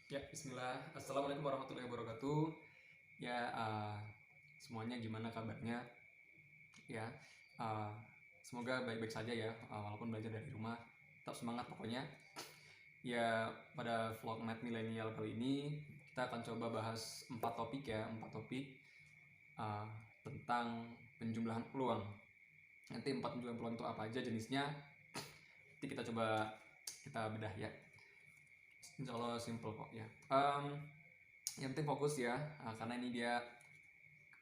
Ya, bismillah. Assalamualaikum warahmatullahi wabarakatuh. Ya, semuanya gimana kabarnya? Ya, uh, semoga baik-baik saja ya, walaupun belajar dari rumah. Tetap semangat pokoknya. Ya, pada vlog Math Milenial kali ini, kita akan coba bahas 4 topik ya, 4 topik uh, tentang penjumlahan peluang. Nanti 4 penjumlahan peluang itu apa aja jenisnya, nanti kita coba kita bedah ya. Insya Allah simple kok ya. Yang penting fokus ya, karena ini dia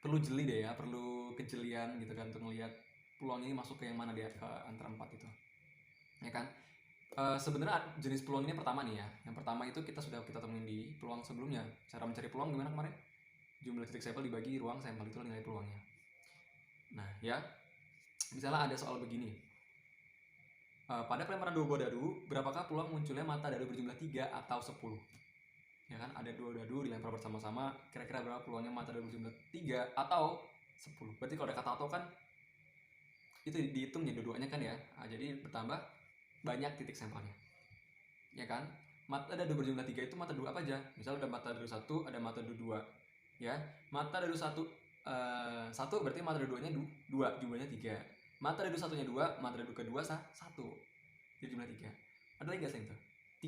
perlu jeli deh ya, perlu kejelian gitu kan untuk melihat peluang ini masuk ke yang mana dia, ke antara 4 itu ya kan. Sebenarnya jenis peluang ini pertama nih ya, yang pertama itu kita temuin di peluang sebelumnya. Cara mencari peluang gimana kemarin? Jumlah titik sampel dibagi ruang sampel, itu nilai peluangnya. Nah ya, misalnya ada soal begini, pada pelemaran 2 buah dadu, berapakah peluang munculnya mata dadu berjumlah 3 atau 10? Ya kan, ada 2 dadu dilempar bersama-sama, kira-kira berapa peluangnya mata dadu berjumlah 3 atau 10? Berarti kalau ada kata atau kan itu dihitung ya dua-duanya kan ya. Jadi bertambah banyak titik sampelnya ya kan. Mata dadu berjumlah 3 itu mata dadu apa aja? Misal ada mata dadu 1, ada mata dadu 2 ya. Mata dadu 1 1 berarti mata dadu 2 nya 2, jumlahnya 3. Mata dadu 1 nya 2, mata dadu kedua 1, jadi jumlah 3. Ada lagi gak sih itu?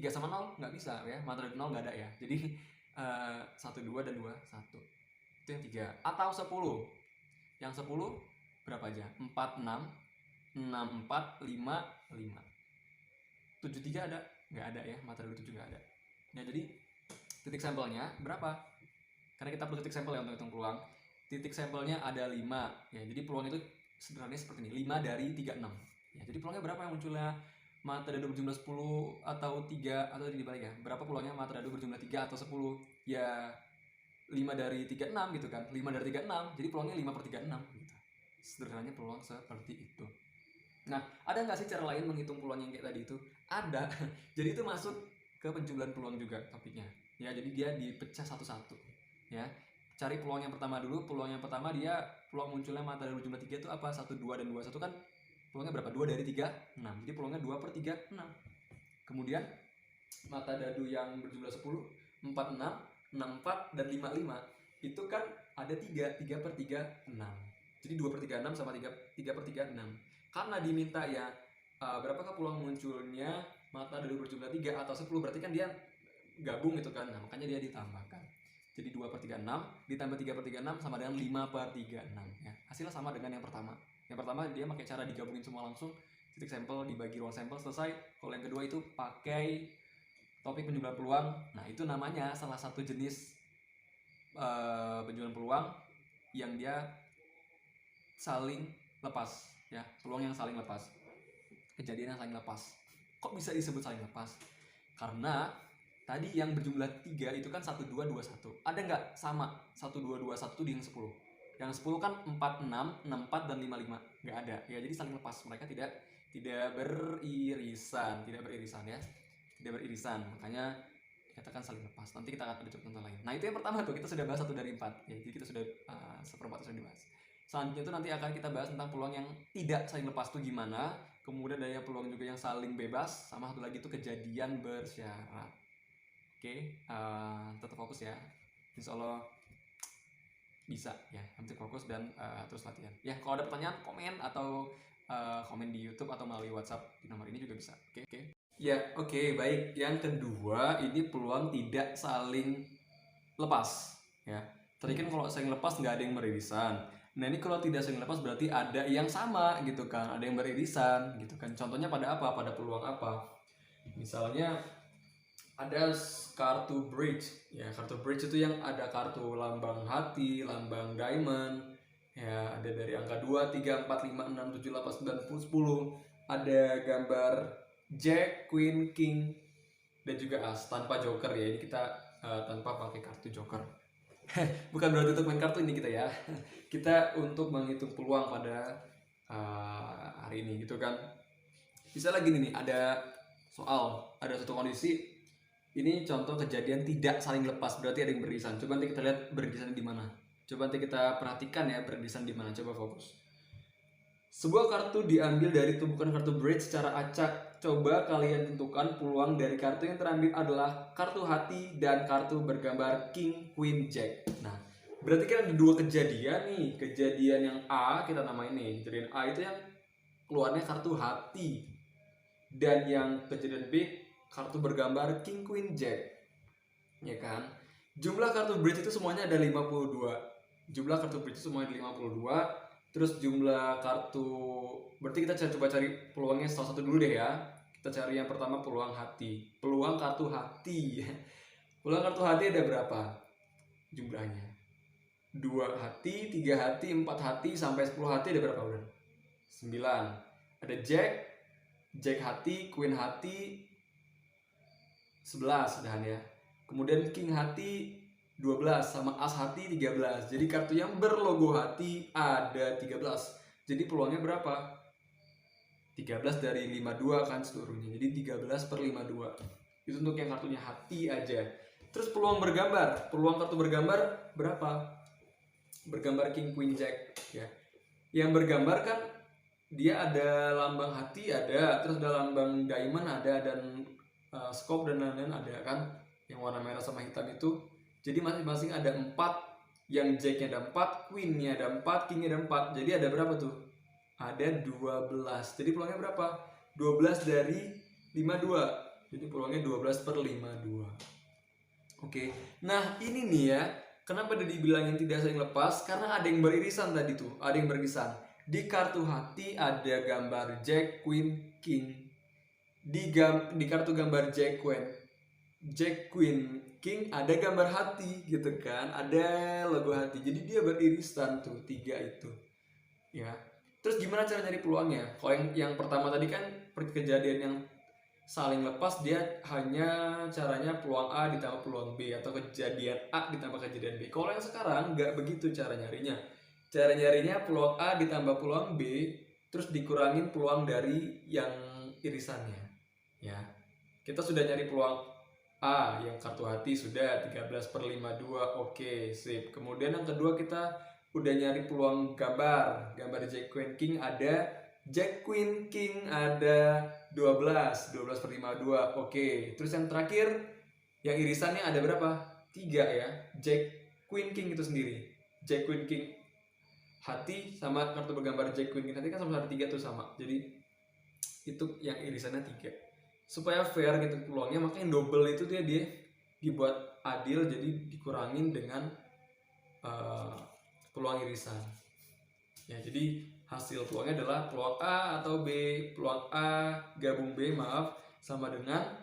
3 sama 0 nggak bisa ya, mata dadu 0 nggak ada ya. Jadi 1, 2 dan 2, 1 itu yang 3. Atau 10, yang 10 berapa aja? 4, 6, 6, 4, 5, 5. 7, 3 ada? Nggak ada ya, mata dadu 7 nggak ada. Nah jadi titik sampelnya berapa? Karena kita perlu titik sampel ya untuk hitung peluang. Titik sampelnya ada 5 ya, jadi peluang itu sederhananya seperti ini, 5 dari 36 ya. Jadi peluangnya berapa yang munculnya mata dadu berjumlah 10 atau 3, atau dibalik ya, berapa peluangnya mata dadu berjumlah 3 atau 10? Ya 5 dari 36 gitu kan, 5 dari 36, jadi peluangnya 5 per 36 gitu. Sederhananya peluang seperti itu. Nah, ada nggak sih cara lain menghitung peluang yang kayak tadi itu? Ada. Jadi itu masuk ke penjumlahan peluang juga topiknya. Ya, jadi dia dipecah satu-satu. Ya, cari peluang yang pertama dulu. Peluang yang pertama dia peluang munculnya mata dari berjumlah 3 itu apa? 1, 2, dan 2. 1 kan peluangnya berapa? 2 dari 3, 6. Jadi peluangnya 2 per 3, 6. Kemudian mata dadu yang berjumlah 10, 4, 6, 6, 4, dan 5, 5. Itu kan ada 3, 3 per 3, 6. Jadi 2 per 3, 6 sama 3 per 3, 6. Karena diminta ya, berapakah peluang munculnya mata dadu berjumlah 3 atau 10, berarti kan dia gabung gitu kan. Nah, makanya dia ditambahkan. Jadi 2 per 3, 6, ditambah 3 per 3, 6 sama dengan 5 per 3, 6 ya. Hasilnya sama dengan yang pertama. Yang pertama dia pakai cara digabungin semua langsung, titik sampel dibagi ruang sampel, selesai. Kalau yang kedua itu pakai topik penjumlahan peluang. Nah, itu namanya salah satu jenis penjumlahan peluang yang dia saling lepas ya, peluang yang saling lepas, kejadian yang saling lepas. Kok bisa disebut saling lepas? Karena tadi yang berjumlah 3 itu kan 1, 2, 2, 1. Ada nggak sama 1, 2, 2, 1 di yang 10? Yang 10 kan 4, 6, 6, 4, dan 5, 5. Nggak ada. Ya, jadi saling lepas. Mereka tidak beririsan, ya. Tidak beririsan. Makanya dikatakan saling lepas. Nanti kita akan ada contoh lain. Nah, itu yang pertama tuh, kita sudah bahas 1 dari 4. Ya, jadi kita sudah seperempat sudah dibahas. Selanjutnya itu nanti akan kita bahas tentang peluang yang tidak saling lepas tuh gimana. Kemudian ada peluang juga yang saling bebas, sama satu lagi itu kejadian bersyarat. Oke, tetap fokus ya. Insya Allah bisa ya. Nanti fokus dan terus latihan. Ya, kalau ada pertanyaan komen atau komen di YouTube atau melalui WhatsApp di nomor ini juga bisa. Oke. Ya, oke, baik. Yang kedua, ini peluang tidak saling lepas ya. Tadi kan kalau saling lepas nggak ada yang beririsan. Nah, ini kalau tidak saling lepas berarti ada yang sama gitu kan, ada yang beririsan gitu kan. Contohnya pada apa? Pada peluang apa? Misalnya ada kartu bridge ya. Kartu bridge itu yang ada kartu lambang hati, lambang diamond ya, ada dari angka 2, 3, 4, 5, 6, 7, 8, 9, 10. Ada gambar Jack, Queen, King, dan juga as tanpa joker ya. Ini kita tanpa pakai kartu joker. Bukan berarti untuk main kartu ini kita ya. Kita untuk menghitung peluang pada hari ini gitu kan. Bisa lagi nih, ada soal, ada satu kondisi. Ini contoh kejadian tidak saling lepas, berarti ada yang beririsan. Coba nanti kita lihat beririsan di mana. Coba nanti kita perhatikan ya beririsan di mana. Coba fokus. Sebuah kartu diambil dari tumpukan kartu bridge secara acak. Coba kalian tentukan peluang dari kartu yang terambil adalah kartu hati dan kartu bergambar King, Queen, Jack. Nah, berarti kan ada dua kejadian nih. Kejadian yang A kita namain nih. Kejadian A itu yang keluarnya kartu hati. Dan yang kejadian B kartu bergambar King, Queen, Jack. Ya kan? Jumlah kartu bridge itu semuanya ada 52. Jumlah kartu bridge itu semuanya ada 52. Terus jumlah kartu, berarti kita coba cari peluangnya salah satu dulu deh ya. Kita cari yang pertama peluang hati. Peluang kartu hati. Peluang kartu hati ada berapa jumlahnya? 2 hati, 3 hati, 4 hati, sampai 10 hati ada berapa udah? 9. Ada Jack, Jack hati, Queen hati 11 udahan ya. Kemudian King hati 12 sama As hati 13. Jadi kartu yang berlogo hati ada 13. Jadi peluangnya berapa? 13 dari 52 kan seluruhnya. Jadi 13 per 52. Itu untuk yang kartunya hati aja. Terus peluang bergambar. Peluang kartu bergambar berapa? Bergambar King, Queen, Jack ya. Yang bergambar kan dia ada lambang hati ada, terus ada lambang diamond ada, dan scope dan lain-lain ada kan, yang warna merah sama hitam itu. Jadi masing-masing ada 4. Yang Jacknya ada 4, Queennya ada 4, Kingnya ada 4. Jadi ada berapa tuh? Ada 12. Jadi peluangnya berapa? 12 dari 52. Jadi peluangnya 12 per 52. Oke. Nah ini nih ya, kenapa dia dibilangin tidak saling lepas? Karena ada yang beririsan tadi tuh. Ada yang beririsan. Di kartu hati ada gambar Jack, Queen, King. Di kartu gambar Jack, Queen, King ada gambar hati gitu kan, ada logo hati. Jadi dia beririsan tuh 3 itu ya. Terus gimana cara nyari peluangnya? Kalau yang pertama tadi kan kejadian yang saling lepas, dia hanya caranya peluang A ditambah peluang B, atau kejadian A ditambah kejadian B. Kalau yang sekarang nggak begitu cara nyarinya. Cara nyarinya peluang A ditambah peluang B, terus dikurangin peluang dari yang irisannya ya. Kita sudah nyari peluang A yang kartu hati sudah 13 per 52. Oke, sip. Kemudian yang kedua kita udah nyari peluang gambar Jack, Queen, King ada. Jack, Queen, King ada 12 per 52. Oke. Terus yang terakhir yang irisannya ada berapa? 3 ya. Jack, Queen, King itu sendiri. Jack, Queen, King hati sama kartu bergambar Jack, Queen, King hati kan sama-sama 3 tuh sama. Jadi itu yang irisannya 3. Supaya fair gitu peluangnya, makanya double itu dia dibuat adil, jadi dikurangin dengan peluang irisan ya. Jadi hasil peluangnya adalah peluang A atau B. Peluang A gabung B sama dengan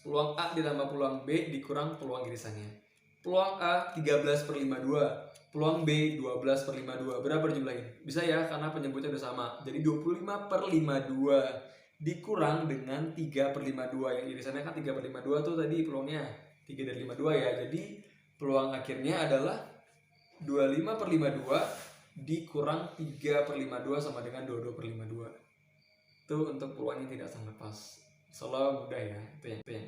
peluang A ditambah peluang B dikurang peluang irisannya. Peluang A 13 per 52, peluang B 12 per 52. Berapa dijumlahin? Bisa ya, karena penyebutnya udah sama. Jadi 25 per 52 dikurang dengan 3 per 52. Yang irisannya kan 3 per 52 tuh tadi peluangnya 3 dari 52 ya. Jadi peluang akhirnya adalah 25 per 52 dikurang 3 per 52 sama dengan 22 per 52. Itu untuk peluang yang tidak saling lepas. Selalu mudah ya. Itu yang.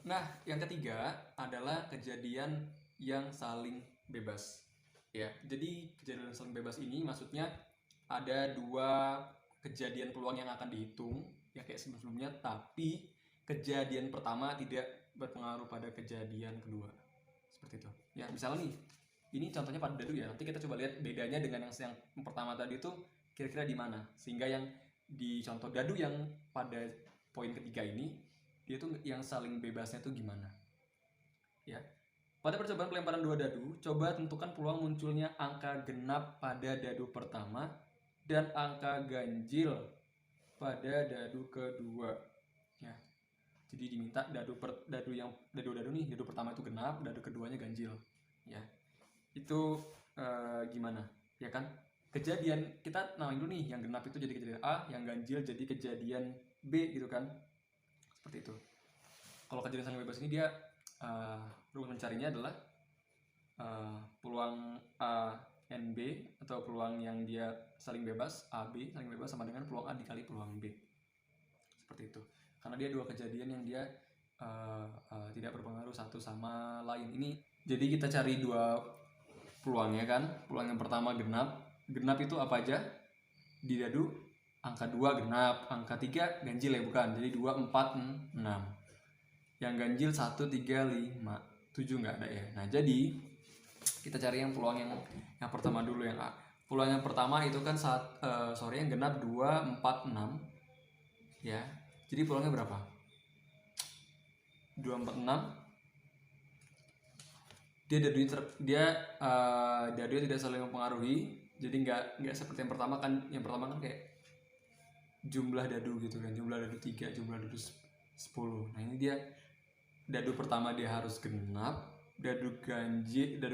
Nah, yang ketiga adalah kejadian yang saling bebas. Ya, jadi kejadian saling bebas ini maksudnya ada 2 kejadian peluang yang akan dihitung ya kayak sebelumnya, tapi kejadian pertama tidak berpengaruh pada kejadian kedua. Seperti itu. Ya, misalnya nih, ini contohnya pada dadu ya. Nanti kita coba lihat bedanya dengan yang pertama tadi itu kira-kira di mana. Sehingga yang di contoh dadu yang pada poin ketiga ini, dia tuh yang saling bebasnya tuh gimana. Ya. Pada percobaan pelemparan 2 dadu, coba tentukan peluang munculnya angka genap pada dadu pertama dan angka ganjil pada dadu kedua. Ya. Jadi diminta dadu pertama itu genap, dadu keduanya ganjil. Ya. Itu gimana? Ya kan? Kejadian kita namain dulu nih, yang genap itu jadi kejadian A, yang ganjil jadi kejadian B gitu kan. Seperti itu. Kalau kejadian saling bebas ini dia rumus mencarinya adalah peluang A and B, atau peluang yang dia saling bebas AB saling bebas sama dengan peluang A dikali peluang B. Seperti itu. Karena dia 2 kejadian yang dia tidak berpengaruh satu sama lain. Ini jadi kita cari 2 peluangnya kan. Peluang yang pertama genap. Genap itu apa aja? di dadu angka 2 genap, angka 3 ganjil ya bukan, jadi 2, 4, 6. Yang ganjil 1, 3, 5, 7 nggak ada ya. Nah jadi kita cari yang peluang yang pertama dulu, yang A. Peluang yang pertama itu kan yang genap 2, 4, 6 ya. Jadi peluangnya berapa? 2, 4, 6. Dadunya tidak saling mempengaruhi, jadi nggak seperti yang pertama kan. Yang pertama kan kayak jumlah dadu gitu kan, jumlah dadu 3, jumlah dadu 10. Nah ini dia dadu pertama dia harus genap, dadu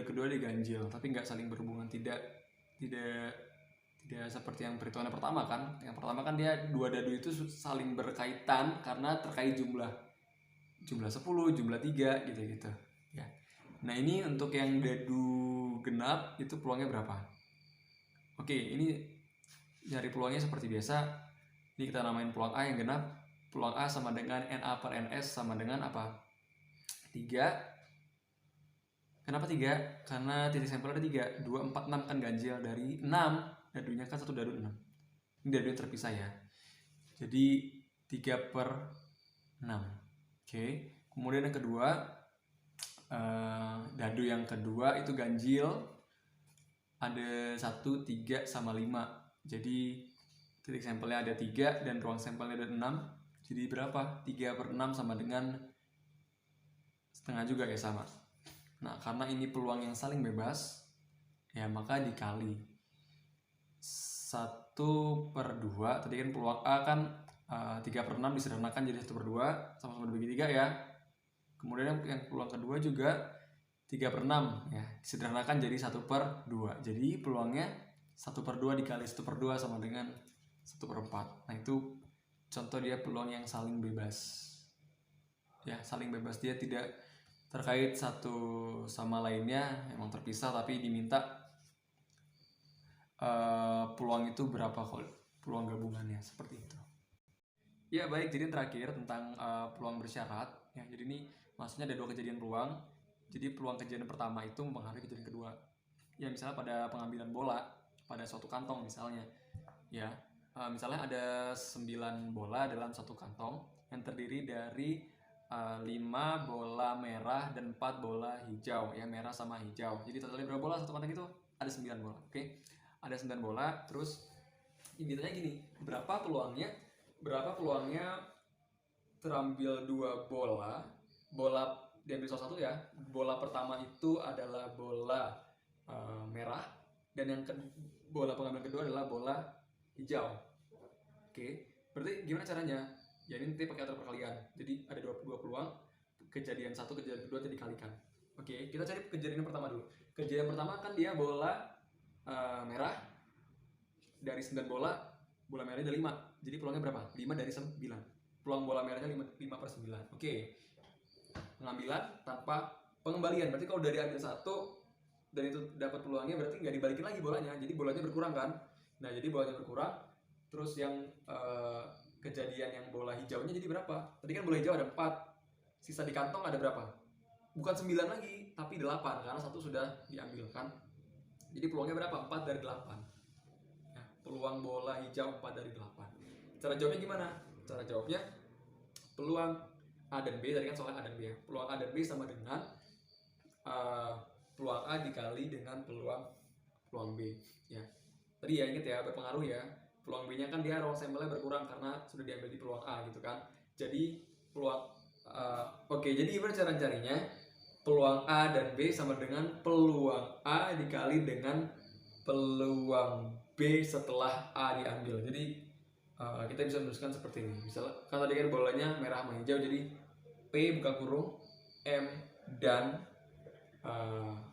kedua dia ganjil, tapi nggak saling berhubungan, tidak seperti yang perhitungan pertama kan. Yang pertama kan dia dua dadu itu saling berkaitan karena terkait jumlah 10, jumlah 3 gitu ya. Nah ini untuk yang dadu genap itu peluangnya berapa? Oke, ini nyari peluangnya seperti biasa. Ini kita namain peluang A yang genap. Peluang A sama dengan NA per NS sama dengan apa? 3. Kenapa 3? Karena titik sampel ada 3. 2, 4, 6 kan ganjil dari 6. Dadunya kan 1 dadu 6. Ini dadunya terpisah ya. Jadi 3 per 6. Oke. Kemudian yang kedua, dadu yang kedua itu ganjil, ada 1, 3, sama 5. Jadi titik sampelnya ada 3 dan ruang sampelnya ada 6. Jadi berapa? 3 per 6 sama dengan setengah juga ya, sama. Nah karena ini peluang yang saling bebas ya, maka dikali 1 per 2. Tadi kan peluang A kan 3 per 6 disederhanakan jadi 1 per 2, sama-sama dibagi 3 ya. Kemudian yang peluang kedua juga 3 per 6 ya, disederhanakan jadi 1 per 2. Jadi peluangnya 1 per 2 dikali 1 per 2 sama dengan 1 per 4. Nah itu contoh dia peluang yang saling bebas ya, saling bebas, dia tidak terkait satu sama lainnya, emang terpisah tapi diminta peluang itu berapa, peluang gabungannya, seperti itu ya. Baik, jadi terakhir tentang peluang bersyarat ya. Jadi ini maksudnya ada 2 kejadian peluang. Jadi peluang kejadian pertama itu mempengaruhi kejadian kedua ya. Misalnya pada pengambilan bola pada suatu kantong misalnya ya, misalnya ada 9 bola dalam satu kantong yang terdiri dari 5 bola merah dan 4 bola hijau ya, merah sama hijau. Jadi totalnya berapa bola satu kantong itu? Ada 9 bola. Oke, ada 9 bola. Terus ini ditanya gini, berapa peluangnya terambil 2 bola diambil salah satu ya. Bola pertama itu adalah bola merah, dan yang bola pengambilan kedua adalah bola hijau. Oke, berarti gimana caranya? Ya ini nanti pakai atur perkalian. Jadi ada dua peluang, kejadian satu, kejadian kedua nanti dikalikan. Oke, kita cari kejadian yang pertama dulu. Kejadian pertama kan dia bola merah, dari 9 bola merahnya ada 5. Jadi peluangnya berapa? 5 dari 9. Peluang bola merahnya 5 per 9. Oke. Pengambilan tanpa pengembalian. Berarti kalau dari ambil 1 dan itu dapat peluangnya, berarti nggak dibalikin lagi bolanya. Jadi bolanya berkurang kan? Nah jadi bolanya berkurang. Terus yang kejadian yang bola hijaunya jadi berapa? Tadi kan bola hijau ada 4. Sisa di kantong ada berapa? Bukan 9 lagi, tapi 8 karena 1 sudah diambil kan. Jadi peluangnya berapa? 4 dari 8. Nah, peluang bola hijau 4 dari 8. Cara jawabnya gimana? Cara jawabnya peluang A dan B, tadi kan soalnya A dan B ya. Peluang A dan B sama dengan peluang A dikali dengan peluang B ya. Tadi ya inget ya, berpengaruh ya. Peluang B nya kan dia ruang sampelnya berkurang karena sudah diambil di peluang A gitu kan. Jadi peluang oke, jadi gimana cara carinya? Peluang A dan B sama dengan peluang A dikali dengan peluang B setelah A diambil. Jadi kita bisa menuliskan seperti ini. Misalnya kan tadi kan bolanya merah sama hijau, jadi P buka kurung M dan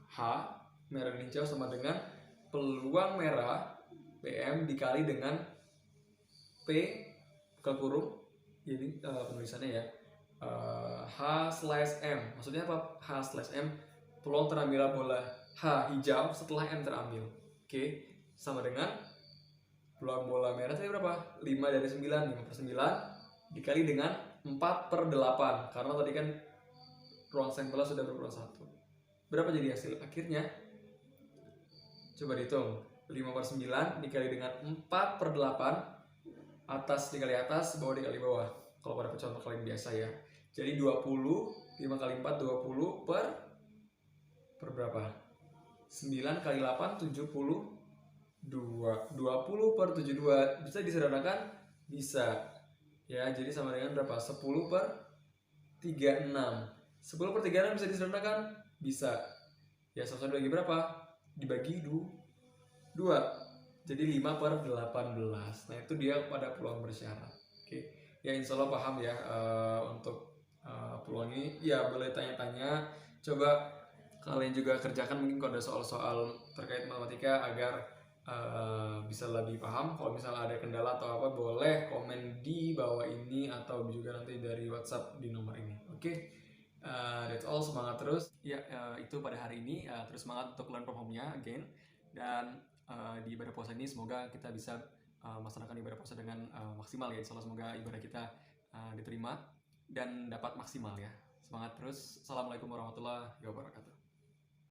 H merah dan hijau sama dengan peluang merah PM dikali dengan P buka kurung. Jadi penulisannya ya H/M. Maksudnya apa? H/M, peluang terambil bola H hijau setelah M terambil. Oke, sama dengan peluang bola merah tadi berapa? 5 dari 9, 5 per 9 dikali dengan 4 per 8. Karena tadi kan ruang sampelnya sudah berkurang 1. Berapa jadi hasil akhirnya? Coba dihitung. 5/9 dikali dengan 4/8, atas dikali atas, bawah dikali bawah. Kalau pada pecahan perkalian biasa ya. Jadi 20, 5 kali 4, 20 per berapa? 9 kali 8, 72. 20 per 72. Bisa disederhanakan? Bisa. Ya, jadi sama dengan berapa? 10 per 36. 10 per 36 bisa disederhanakan? Bisa. Ya, sama dibagi berapa? Dibagi 2. Jadi 5 per 18. Nah, itu dia pada peluang bersyarat. Oke. Ya, insya Allah paham ya untuk peluang ini. Ya, boleh tanya-tanya. Coba kalian juga kerjakan mungkin kalau ada soal-soal terkait matematika agar bisa lebih paham. Kalau misalnya ada kendala atau apa, boleh komen di bawah ini atau juga nanti dari WhatsApp di nomor ini. Oke. That's all, semangat terus ya. Itu pada hari ini, terus semangat untuk learn from home-nya again. Dan di ibadah puasa ini semoga kita bisa melaksanakan ibadah puasa dengan maksimal ya. Insyaallah semoga ibadah kita diterima dan dapat maksimal ya. Semangat terus. Assalamualaikum warahmatullahi wabarakatuh.